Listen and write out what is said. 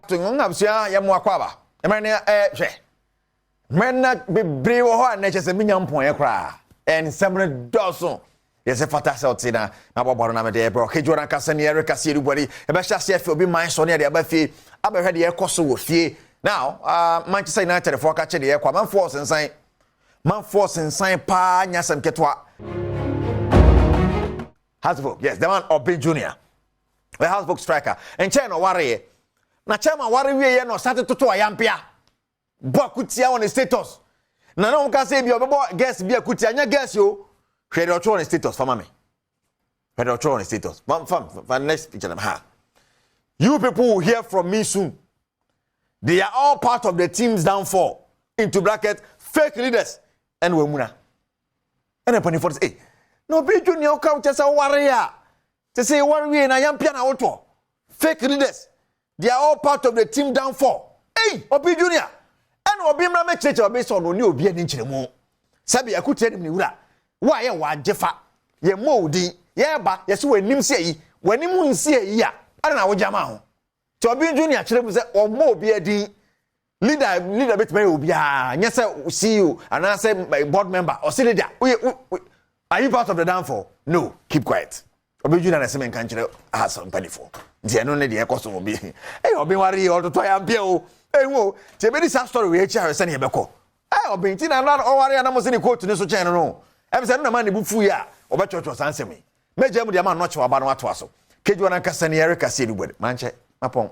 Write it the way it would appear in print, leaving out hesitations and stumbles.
to ngabsia ya mo akwaba emane hwe menna bebre wo ho na chese minya mpon ye kra en semre doso yese fata se otina na boboro na me de bro kejora Kasee ne Kasee rubori e be hya se afi obi man so ne de aba fi abehwe de ye koso wo fie now Manchester United for ka che de ye kwa man force nsan pa nyasem ketwa Hasbrook, yes, the man Obi Junior. The Hasbrook striker. And Cheno worry. Na chama worry we no started to ayampia. Bokutia on the status. Na no can say be obo guess be akutia nya guess yo. Hwede ocho on the status for me. Hwede ocho on the status. For next picture ha. You people will hear from me soon. They are all part of the team's downfall. Into bracket fake leaders and wemuna. And upon for say no be junior come to say warrior. To say worry na yampia na auto. Fake leaders. They are all part of the team downfall. Hey, Obi Junior. And Obi mra me church Obi so no ni obi ani nkyeremu. Sabi akutie ni wura. Wa ye wa jefa. Ye modi. Ye ba ye so wanim se yi. Wanim nsi yi a. Ana na wo jama ho. To Obi Junior kyeremu se omo obi adi. Leader bit me obi a. Nya se CEO and I say board member or see leader. Are you part of the downfall? No, keep quiet. Obi Junior na se men kan kyere some penifo. Nti eno ne de ekoso obi. Obi wari o to ya mpia o. Wo, ti be this story we echi ahwese ne beko. Obi nti na o wari na mo se ni coat ne so chen no. E se no man ne bufu ya, obechocho sansemi. Meje mu de ma no che wa ba no ato aso. Kejuana Kasee ne Kasee rubode. Manche, mapon.